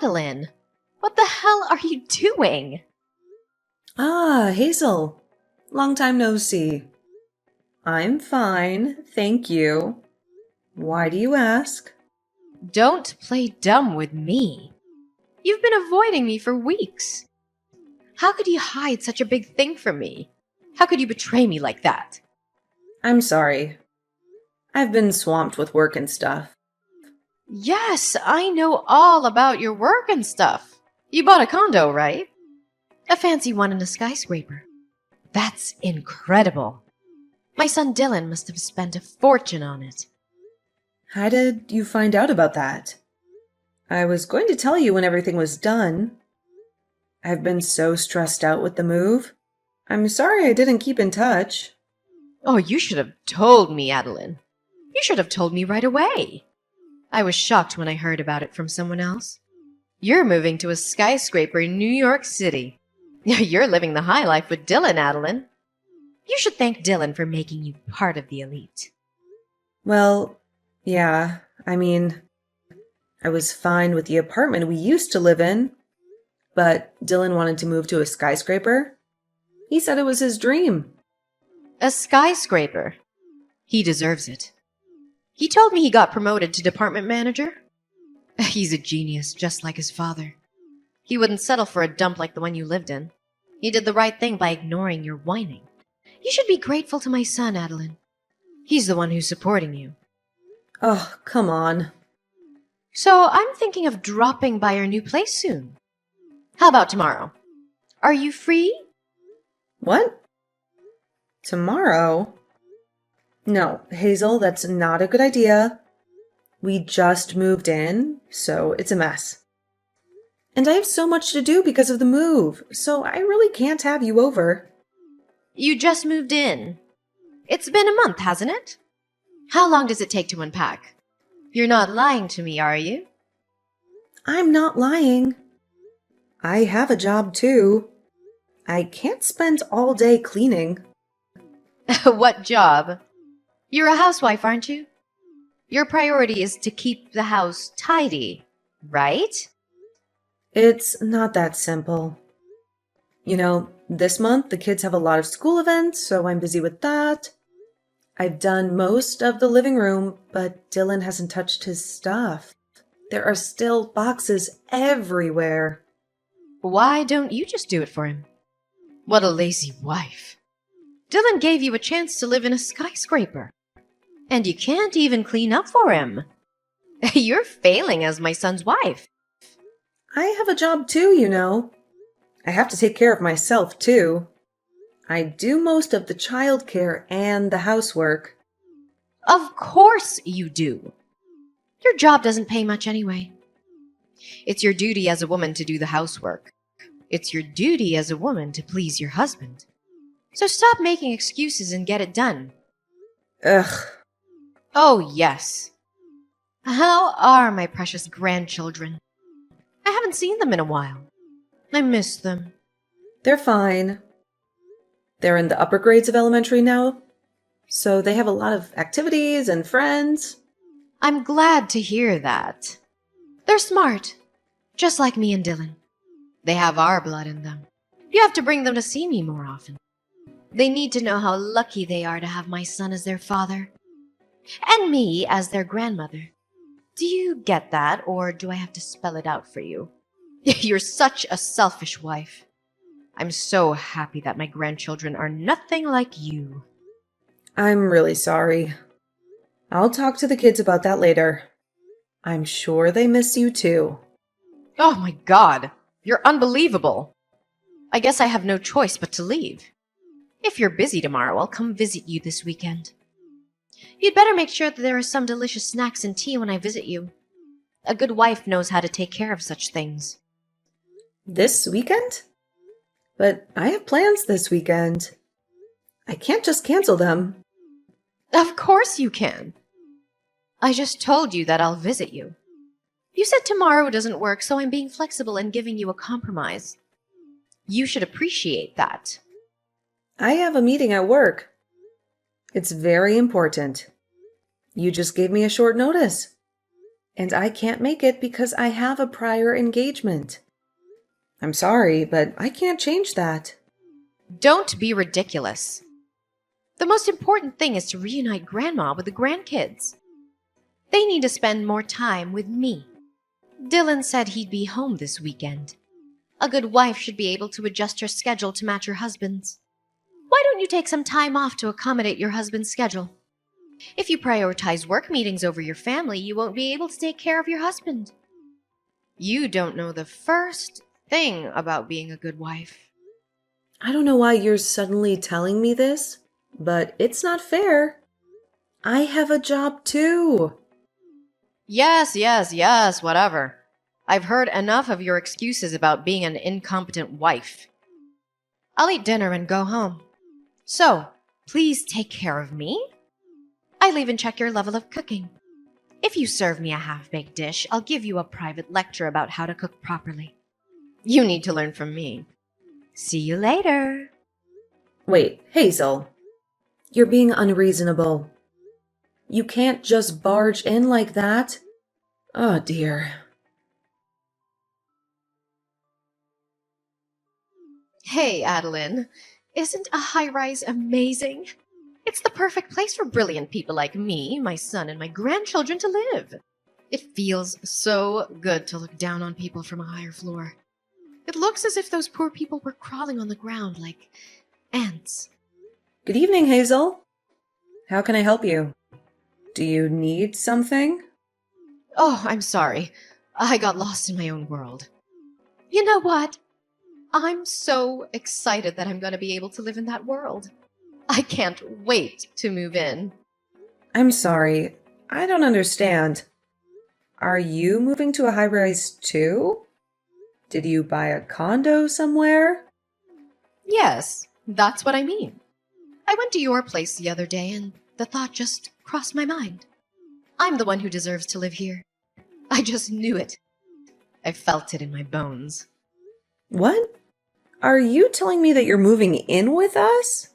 Adeline, what the hell are you doing? Ah, Hazel. Long time no see. I'm fine, thank you. Why do you ask? Don't play dumb with me. You've been avoiding me for weeks. How could you hide such a big thing from me? How could you betray me like that? I'm sorry. I've been swamped with work and stuff. Yes, I know all about your work and stuff. You bought a condo, right? A fancy one in a skyscraper. That's incredible. My son Dylan must have spent a fortune on it. How did you find out about that? I was going to tell you when everything was done. I've been so stressed out with the move. I'm sorry I didn't keep in touch. Oh, you should have told me, Adeline. You should have told me right away. I was shocked when I heard about it from someone else. You're moving to a skyscraper in New York City. You're living the high life with Dylan, Adeline. You should thank Dylan for making you part of the elite. Well, yeah, I was fine with the apartment we used to live in, but Dylan wanted to move to a skyscraper. He said it was his dream. A skyscraper. He deserves it. He told me he got promoted to department manager. He's a genius, just like his father. He wouldn't settle for a dump like the one you lived in. He did the right thing by ignoring your whining. You should be grateful to my son, Adeline. He's the one who's supporting you. Oh, come on. So I'm thinking of dropping by your new place soon. How about tomorrow? Are you free? What? Tomorrow? No, Hazel, that's not a good idea. We just moved in, so it's a mess. And I have so much to do because of the move, so I really can't have you over. You just moved in. It's been a month, hasn't it? How long does it take to unpack? You're not lying to me, are you? I'm not lying. I have a job too. I can't spend all day cleaning. What job? You're a housewife, aren't you? Your priority is to keep the house tidy, right? It's not that simple. You know, this month the kids have a lot of school events, so I'm busy with that. I've done most of the living room, but Dylan hasn't touched his stuff. There are still boxes everywhere. Why don't you just do it for him? What a lazy wife. Dylan gave you a chance to live in a skyscraper. And you can't even clean up for him. You're failing as my son's wife. I have a job too, you know. I have to take care of myself too. I do most of the childcare and the housework. Of course you do. Your job doesn't pay much anyway. It's your duty as a woman to do the housework. It's your duty as a woman to please your husband. So stop making excuses and get it done. Ugh. Oh, yes. How are my precious grandchildren? I haven't seen them in a while. I miss them. They're fine. They're in the upper grades of elementary now, so they have a lot of activities and friends. I'm glad to hear that. They're smart, just like me and Dylan. They have our blood in them. You have to bring them to see me more often. They need to know how lucky they are to have my son as their father, and me as their grandmother. Do you get that, or do I have to spell it out for you? You're such a selfish wife. I'm so happy that my grandchildren are nothing like you. I'm really sorry. I'll talk to the kids about that later. I'm sure they miss you too. Oh my God, you're unbelievable. I guess I have no choice but to leave. If you're busy tomorrow, I'll come visit you this weekend. You'd better make sure that there are some delicious snacks and tea when I visit you. A good wife knows how to take care of such things. This weekend? But I have plans this weekend. I can't just cancel them. Of course you can. I just told you that I'll visit you. You said tomorrow doesn't work, so I'm being flexible and giving you a compromise. You should appreciate that. I have a meeting at work. It's very important. You just gave me a short notice. and I can't make it because I have a prior engagement. I'm sorry, but I can't change that. Don't be ridiculous. The most important thing is to reunite Grandma with the grandkids. They need to spend more time with me. Dylan said he'd be home this weekend. A good wife should be able to adjust her schedule to match her husband's. Why don't you take some time off to accommodate your husband's schedule? If you prioritize work meetings over your family, you won't be able to take care of your husband. You don't know the first thing about being a good wife. I don't know why you're suddenly telling me this, but it's not fair. I have a job too. Yes, whatever. I've heard enough of your excuses about being an incompetent wife. I'll eat dinner and go home. So, please take care of me. I'll even check your level of cooking. If you serve me a half-baked dish, I'll give you a private lecture about how to cook properly. You need to learn from me. See you later. Wait, Hazel. You're being unreasonable. You can't just barge in like that. Oh dear. Hey, Adeline. Isn't a high-rise amazing? It's the perfect place for brilliant people like me, my son, and my grandchildren to live. It feels so good to look down on people from a higher floor. It looks as if those poor people were crawling on the ground like ants. Good evening, Hazel. How can I help you? Do you need something? Oh, I'm sorry. I got lost in my own world. You know what? I'm so excited that I'm going to be able to live in that world. I can't wait to move in. I'm sorry. I don't understand. Are you moving to a high-rise too? Did you buy a condo somewhere? Yes, that's what I mean. I went to your place the other day and the thought just crossed my mind. I'm the one who deserves to live here. I just knew it. I felt it in my bones. What? Are you telling me that you're moving in with us?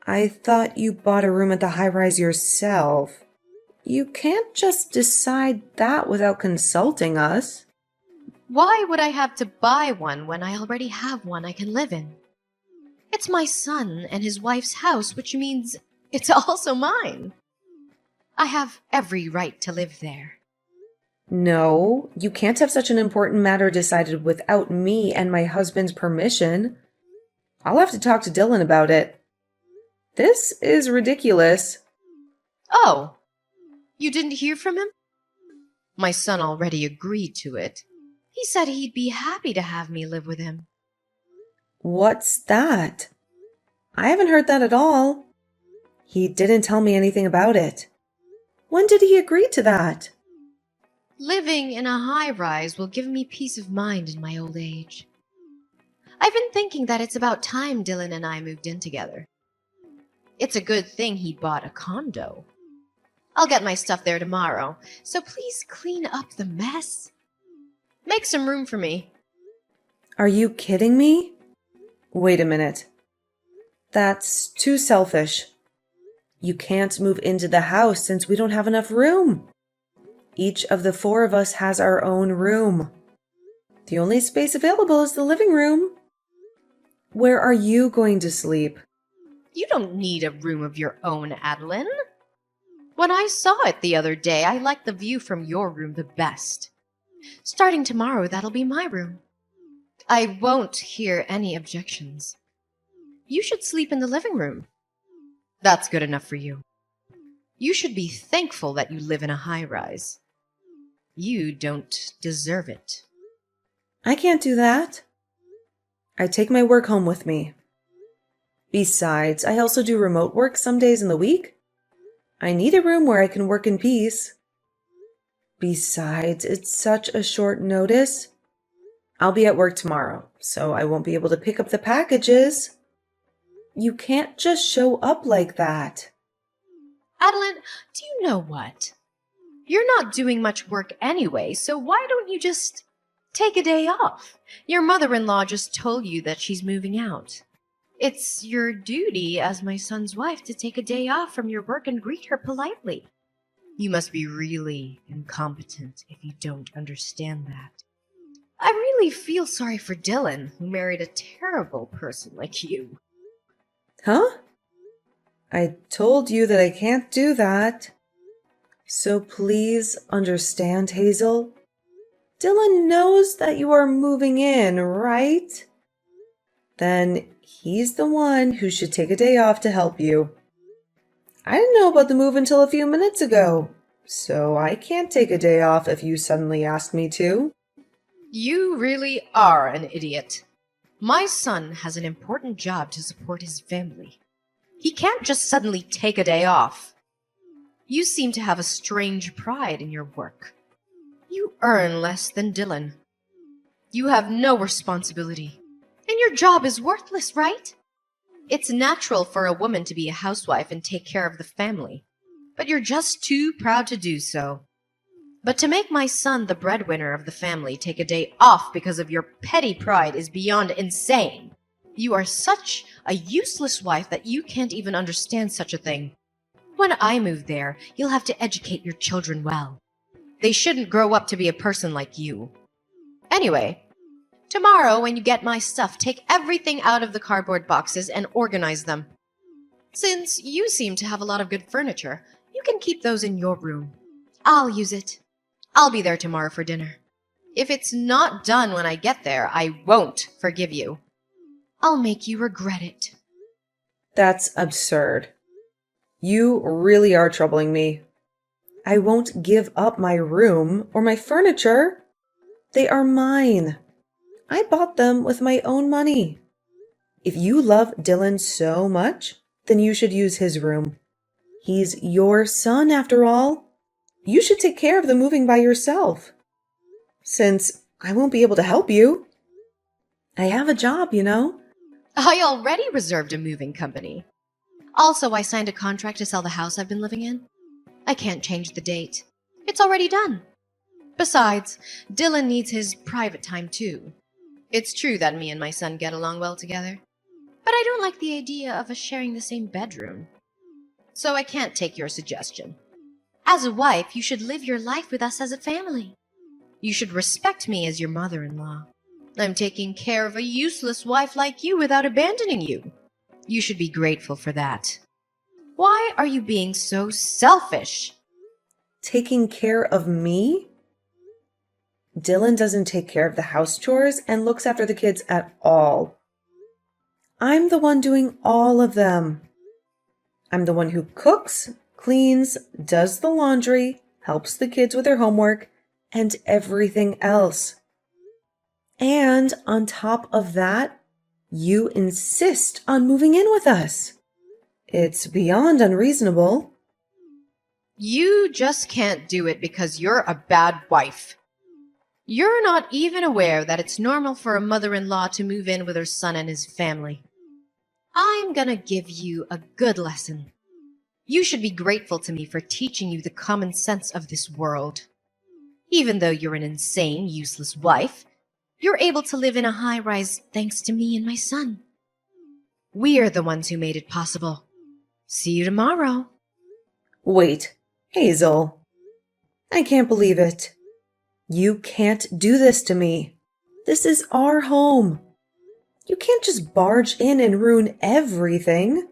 I thought you bought a room at the high-rise yourself. You can't just decide that without consulting us. Why would I have to buy one when I already have one I can live in? It's my son and his wife's house, which means it's also mine. I have every right to live there. No, you can't have such an important matter decided without me and my husband's permission. I'll have to talk to Dylan about it. This is ridiculous. Oh, you didn't hear from him? My son already agreed to it. He said he'd be happy to have me live with him. What's that? I haven't heard that at all. He didn't tell me anything about it. When did he agree to that? Living in a high-rise will give me peace of mind in my old age. I've been thinking that it's about time Dylan and I moved in together. It's a good thing he bought a condo. I'll get my stuff there tomorrow, so please clean up the mess. Make some room for me. Are you kidding me? Wait a minute. That's too selfish. You can't move into the house since we don't have enough room. Each of the four of us has our own room. The only space available is the living room. Where are you going to sleep? You don't need a room of your own, Adeline. When I saw it the other day, I liked the view from your room the best. Starting tomorrow, that'll be my room. I won't hear any objections. You should sleep in the living room. That's good enough for you. You should be thankful that you live in a high-rise. You don't deserve it. I can't do that. I take my work home with me. Besides, I also do remote work some days in the week. I need a room where I can work in peace. Besides, it's such a short notice. I'll be at work tomorrow, so I won't be able to pick up the packages. You can't just show up like that. Adeline, do you know what? You're not doing much work anyway, so why don't you just take a day off? Your mother-in-law just told you that she's moving out. It's your duty as my son's wife to take a day off from your work and greet her politely. You must be really incompetent if you don't understand that. I really feel sorry for Dylan, who married a terrible person like you. Huh? I told you that I can't do that. So please understand, Hazel. Dylan knows that you are moving in, right? Then he's the one who should take a day off to help you. I didn't know about the move until a few minutes ago, so I can't take a day off if you suddenly ask me to. You really are an idiot. My son has an important job to support his family. He can't just suddenly take a day off. You seem to have a strange pride in your work. You earn less than Dylan. You have no responsibility. And your job is worthless, right? It's natural for a woman to be a housewife and take care of the family. But you're just too proud to do so. But to make my son the breadwinner of the family take a day off because of your petty pride is beyond insane. You are such a useless wife that you can't even understand such a thing. When I move there, you'll have to educate your children well. They shouldn't grow up to be a person like you. Anyway, tomorrow when you get my stuff, take everything out of the cardboard boxes and organize them. Since you seem to have a lot of good furniture, you can keep those in your room. I'll use it. I'll be there tomorrow for dinner. If it's not done when I get there, I won't forgive you. I'll make you regret it. That's absurd. You really are troubling me. I won't give up my room or my furniture. They are mine. I bought them with my own money. If you love Dylan so much, then you should use his room. He's your son, after all. You should take care of the moving by yourself. Since I won't be able to help you. I have a job, you know. I already reserved a moving company. Also, I signed a contract to sell the house I've been living in. I can't change the date. It's already done. Besides, Dylan needs his private time too. It's true that me and my son get along well together, but I don't like the idea of us sharing the same bedroom. So I can't take your suggestion. As a wife, you should live your life with us as a family. You should respect me as your mother-in-law. I'm taking care of a useless wife like you without abandoning you. You should be grateful for that. Why are you being so selfish? Taking care of me? Dylan doesn't take care of the house chores and looks after the kids at all. I'm the one doing all of them. I'm the one who cooks, cleans, does the laundry, helps the kids with their homework, and everything else. And on top of that, you insist on moving in with us. It's beyond unreasonable. You just can't do it because you're a bad wife. You're not even aware that it's normal for a mother-in-law to move in with her son and his family. I'm gonna give you a good lesson. You should be grateful to me for teaching you the common sense of this world. Even though you're an insane, useless wife, you're able to live in a high-rise thanks to me and my son. We're the ones who made it possible. See you tomorrow. Wait, Hazel. I can't believe it. You can't do this to me. This is our home. You can't just barge in and ruin everything.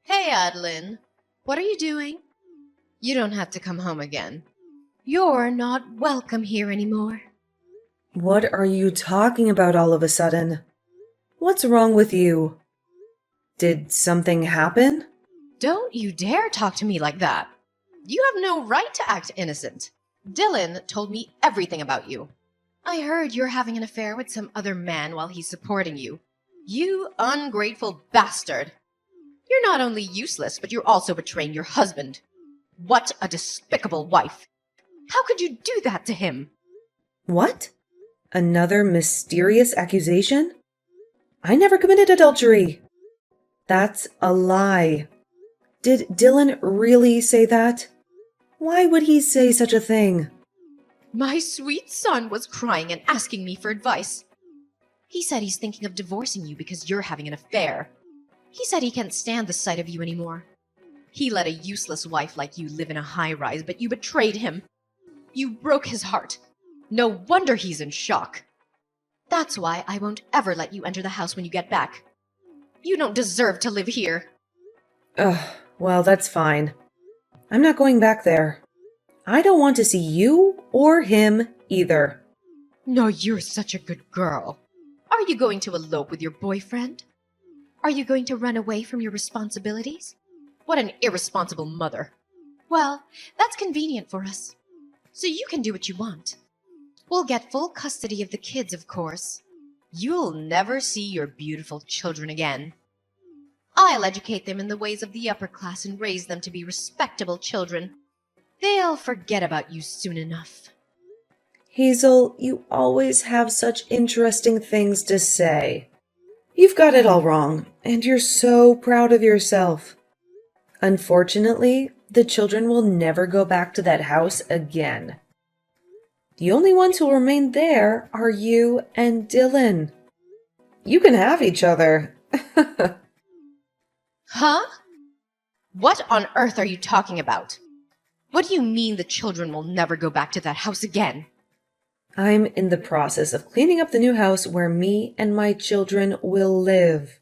Hey, Adeline. What are you doing? You don't have to come home again. You're not welcome here anymore. What are you talking about all of a sudden? What's wrong with you? Did something happen? Don't you dare talk to me like that. You have no right to act innocent. Dylan told me everything about you. I heard you're having an affair with some other man while he's supporting you. You ungrateful bastard. You're not only useless, but you're also betraying your husband. What a despicable wife. How could you do that to him? What? Another mysterious accusation? I never committed adultery. That's a lie. Did Dylan really say that? Why would he say such a thing? My sweet son was crying and asking me for advice. He said he's thinking of divorcing you because you're having an affair. He said he can't stand the sight of you anymore. He let a useless wife like you live in a high-rise, but you betrayed him. You broke his heart. No wonder he's in shock. That's why I won't ever let you enter the house when you get back. You don't deserve to live here. Ugh, well, that's fine. I'm not going back there. I don't want to see you or him either. No, you're such a good girl. Are you going to elope with your boyfriend? Are you going to run away from your responsibilities? What an irresponsible mother. Well, that's convenient for us. So you can do what you want. We'll get full custody of the kids, of course. You'll never see your beautiful children again. I'll educate them in the ways of the upper class and raise them to be respectable children. They'll forget about you soon enough. Hazel, you always have such interesting things to say. You've got it all wrong, and you're so proud of yourself. Unfortunately, the children will never go back to that house again. The only ones who'll remain there are you and Dylan. You can have each other. Huh? What on earth are you talking about? What do you mean the children will never go back to that house again? I'm in the process of cleaning up the new house where me and my children will live.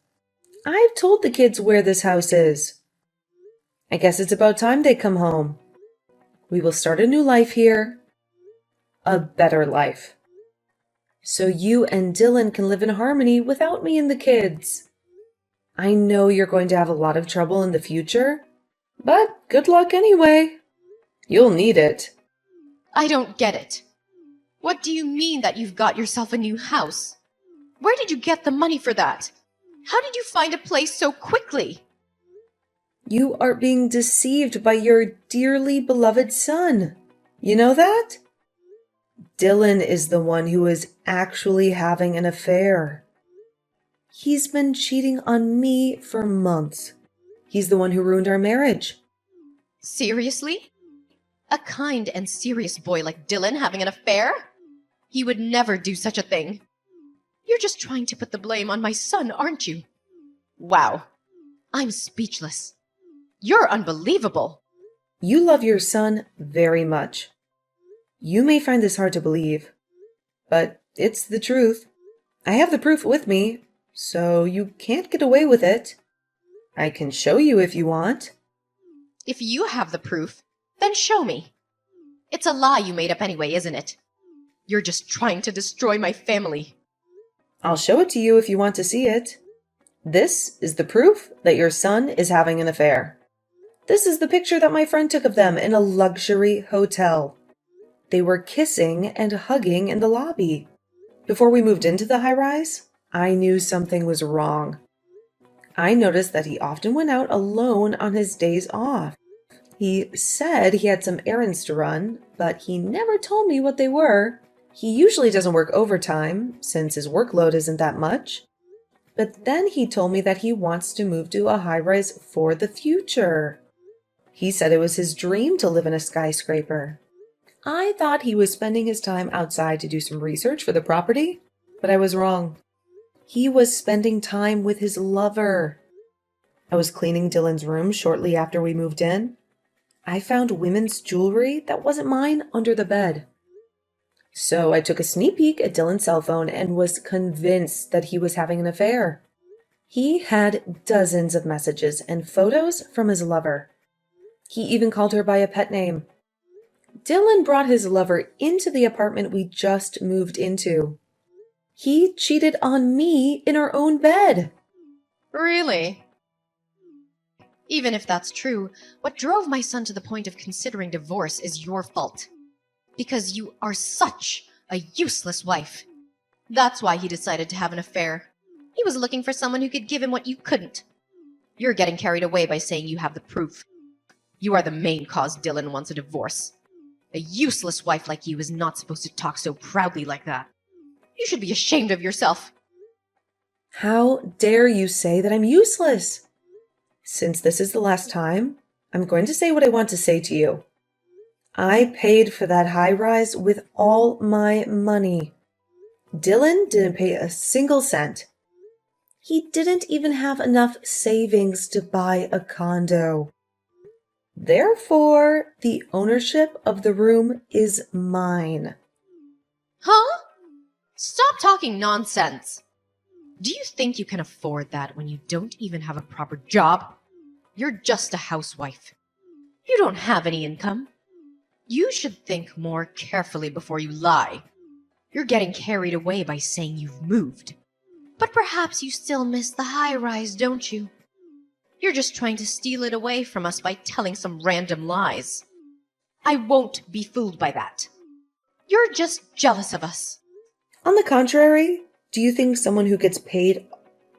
I've told the kids where this house is. I guess it's about time they come home. We will start a new life here. A better life. So you and Dylan can live in harmony without me and the kids. I know you're going to have a lot of trouble in the future, but good luck anyway. You'll need it. I don't get it. What do you mean that you've got yourself a new house? Where did you get the money for that? How did you find a place so quickly? You are being deceived by your dearly beloved son. You know that? Dylan is the one who is actually having an affair. He's been cheating on me for months. He's the one who ruined our marriage. Seriously? A kind and serious boy like Dylan having an affair? He would never do such a thing. You're just trying to put the blame on my son, aren't you? Wow. I'm speechless. You're unbelievable. You love your son very much. You may find this hard to believe, but it's the truth. I have the proof with me, so you can't get away with it. I can show you if you want. If you have the proof, then show me. It's a lie you made up anyway, isn't it? You're just trying to destroy my family. I'll show it to you if you want to see it. This is the proof that your son is having an affair. This is the picture that my friend took of them in a luxury hotel. They were kissing and hugging in the lobby. Before we moved into the high-rise, I knew something was wrong. I noticed that he often went out alone on his days off. He said he had some errands to run, but he never told me what they were. He usually doesn't work overtime, since his workload isn't that much. But then he told me that he wants to move to a high-rise for the future. He said it was his dream to live in a skyscraper. I thought he was spending his time outside to do some research for the property, but I was wrong. He was spending time with his lover. I was cleaning Dylan's room shortly after we moved in. I found women's jewelry that wasn't mine under the bed. So I took a sneak peek at Dylan's cell phone and was convinced that he was having an affair. He had dozens of messages and photos from his lover. He even called her by a pet name. Dylan brought his lover into the apartment we just moved into. He cheated on me in our own bed. Really? Even if that's true, what drove my son to the point of considering divorce is your fault. Because you are such a useless wife. That's why he decided to have an affair. He was looking for someone who could give him what you couldn't. You're getting carried away by saying you have the proof. You are the main cause Dylan wants a divorce. A useless wife like you is not supposed to talk so proudly like that. You should be ashamed of yourself. How dare you say that I'm useless? Since this is the last time, I'm going to say what I want to say to you. I paid for that high-rise with all my money. Dylan didn't pay a single cent. He didn't even have enough savings to buy a condo. Therefore, the ownership of the room is mine. Huh? Stop talking nonsense. Do you think you can afford that when you don't even have a proper job? You're just a housewife. You don't have any income. You should think more carefully before you lie. You're getting carried away by saying you've moved. But perhaps you still miss the high rise, don't you? You're just trying to steal it away from us by telling some random lies. I won't be fooled by that. You're just jealous of us. On the contrary, do you think someone who gets paid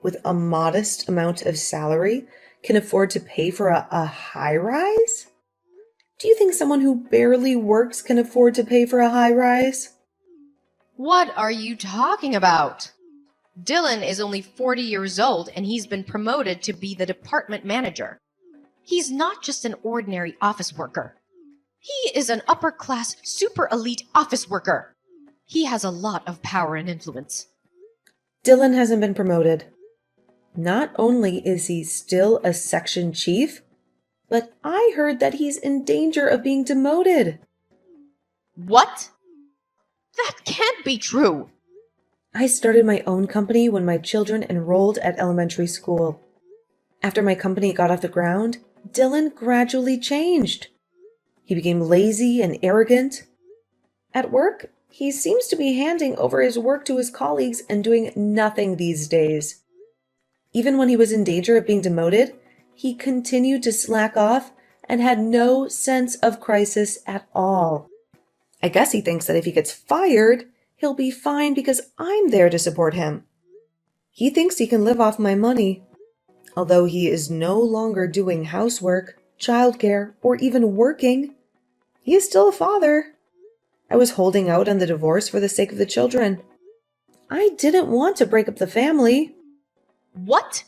with a modest amount of salary can afford to pay for a high rise? Do you think someone who barely works can afford to pay for a high rise? What are you talking about? Dylan is only 40 years old and he's been promoted to be the department manager. He's not just an ordinary office worker. He is an upper-class, super elite office worker. He has a lot of power and influence. Dylan hasn't been promoted. Not only is he still a section chief, but I heard that he's in danger of being demoted. What? That can't be true. I started my own company when my children enrolled at elementary school. After my company got off the ground, Dylan gradually changed. He became lazy and arrogant. At work, he seems to be handing over his work to his colleagues and doing nothing these days. Even when he was in danger of being demoted, he continued to slack off and had no sense of crisis at all. I guess he thinks that if he gets fired, he'll be fine because I'm there to support him. He thinks he can live off my money. Although he is no longer doing housework, childcare, or even working, he is still a father. I was holding out on the divorce for the sake of the children. I didn't want to break up the family. What?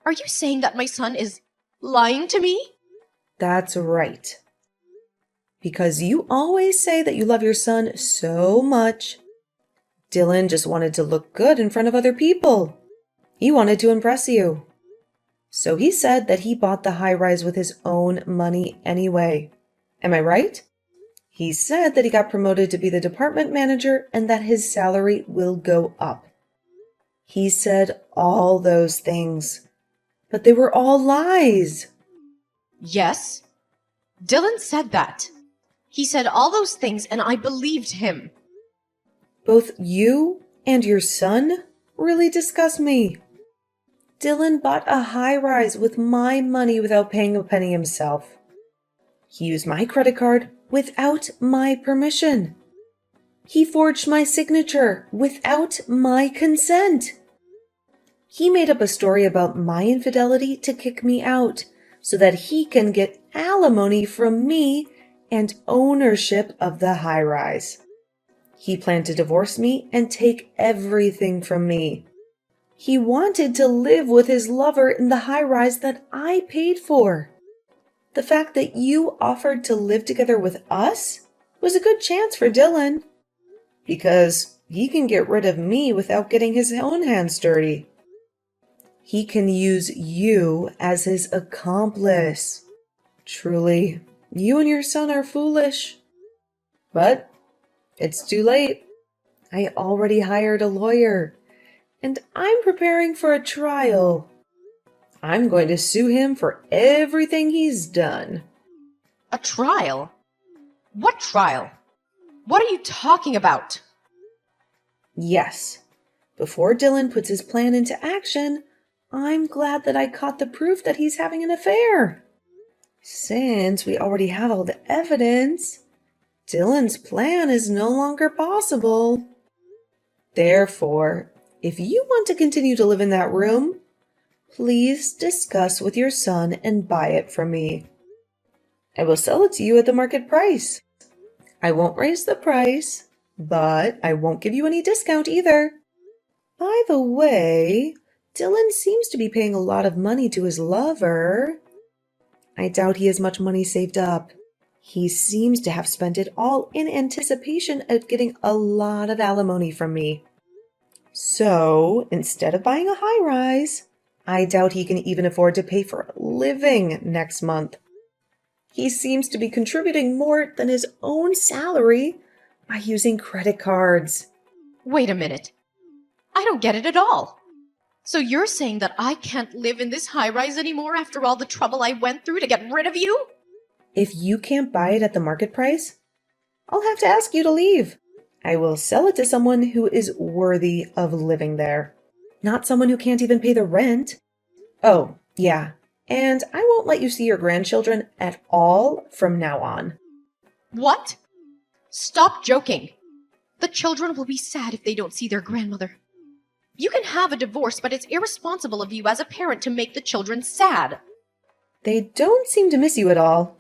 Are you saying that my son is lying to me? That's right. Because you always say that you love your son so much. Dylan just wanted to look good in front of other people. He wanted to impress you. So he said that he bought the high rise with his own money anyway. Am I right? He said that he got promoted to be the department manager and that his salary will go up. He said all those things, but they were all lies. Yes. Dylan said that. He said all those things and I believed him. Both you and your son really disgust me. Dylan bought a high rise with my money without paying a penny himself. He used my credit card without my permission. He forged my signature without my consent. He made up a story about my infidelity to kick me out so that he can get alimony from me and ownership of the high rise. He planned to divorce me and take everything from me. He wanted to live with his lover in the high rise that I paid for. The fact that you offered to live together with us was a good chance for Dylan, because he can get rid of me without getting his own hands dirty. He can use you as his accomplice. Truly, you and your son are foolish. But it's too late. I already hired a lawyer, and I'm preparing for a trial. I'm going to sue him for everything he's done. A trial? What trial? What are you talking about? Yes. Before Dylan puts his plan into action, I'm glad that I caught the proof that he's having an affair. Since we already have all the evidence, Dylan's plan is no longer possible. Therefore, if you want to continue to live in that room, please discuss with your son and buy it from me. I will sell it to you at the market price. I won't raise the price, but I won't give you any discount either. By the way, Dylan seems to be paying a lot of money to his lover. I doubt he has much money saved up. He seems to have spent it all in anticipation of getting a lot of alimony from me. So instead of buying a high rise, I doubt he can even afford to pay for a living next month. He seems to be contributing more than his own salary by using credit cards. Wait a minute. I don't get it at all. So you're saying that I can't live in this high-rise anymore after all the trouble I went through to get rid of you? If you can't buy it at the market price, I'll have to ask you to leave. I will sell it to someone who is worthy of living there, not someone who can't even pay the rent. Oh, yeah, and I won't let you see your grandchildren at all from now on. What? Stop joking. The children will be sad if they don't see their grandmother. You can have a divorce, but it's irresponsible of you as a parent to make the children sad. They don't seem to miss you at all.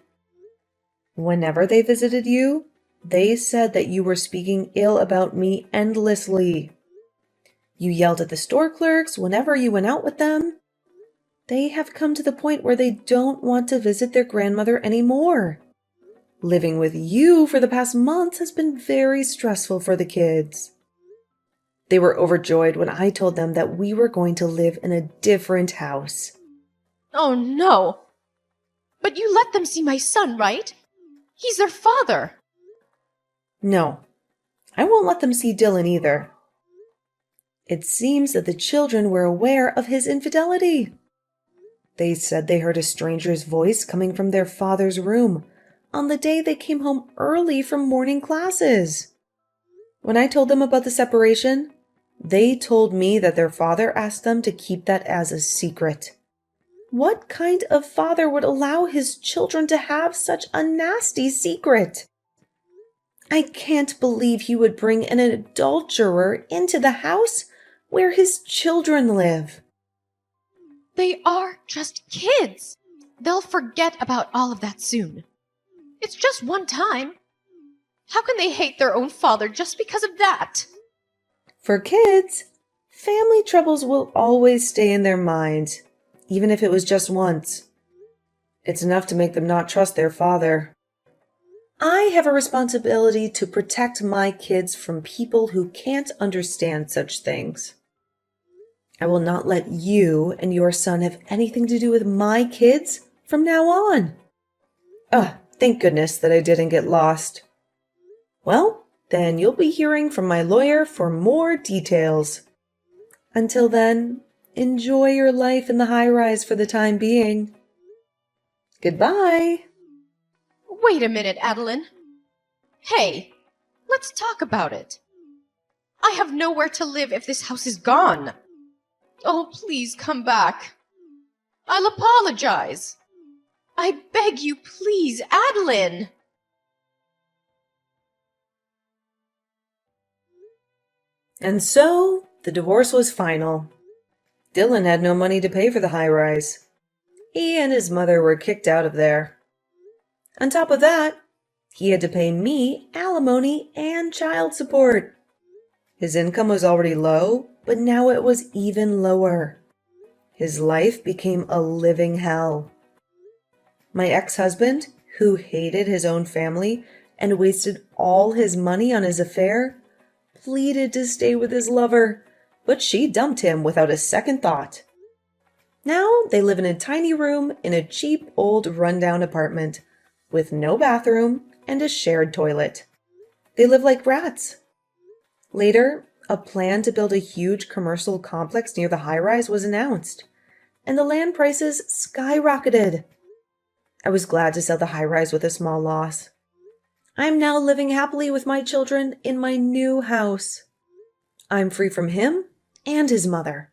Whenever they visited you, they said that you were speaking ill about me endlessly. You yelled at the store clerks whenever you went out with them. They have come to the point where they don't want to visit their grandmother anymore. Living with you for the past month has been very stressful for the kids. They were overjoyed when I told them that we were going to live in a different house. Oh no! But you let them see my son, right? He's their father. No, I won't let them see Dylan either. It seems that the children were aware of his infidelity. They said they heard a stranger's voice coming from their father's room on the day they came home early from morning classes. When I told them about the separation, they told me that their father asked them to keep that as a secret. What kind of father would allow his children to have such a nasty secret? I can't believe he would bring an adulterer into the house where his children live. They are just kids. They'll forget about all of that soon. It's just one time. How can they hate their own father just because of that? For kids, family troubles will always stay in their minds, even if it was just once. It's enough to make them not trust their father. I have a responsibility to protect my kids from people who can't understand such things. I will not let you and your son have anything to do with my kids from now on. Thank goodness that I didn't get lost. Well, then you'll be hearing from my lawyer for more details. Until then, enjoy your life in the high-rise for the time being. Goodbye. Wait a minute, Adeline. Hey, let's talk about it. I have nowhere to live if this house is gone. Oh, please come back. I'll apologize. I beg you, please, Adeline. And so, the divorce was final. Dylan had no money to pay for the high-rise. He and his mother were kicked out of there. On top of that, he had to pay me alimony and child support. His income was already low, but now it was even lower. His life became a living hell. My ex-husband, who hated his own family and wasted all his money on his affair, pleaded to stay with his lover, but she dumped him without a second thought. Now they live in a tiny room in a cheap old rundown apartment with no bathroom and a shared toilet. They live like rats. Later, a plan to build a huge commercial complex near the high-rise was announced, and the land prices skyrocketed. I was glad to sell the high-rise with a small loss. I'm now living happily with my children in my new house. I'm free from him and his mother.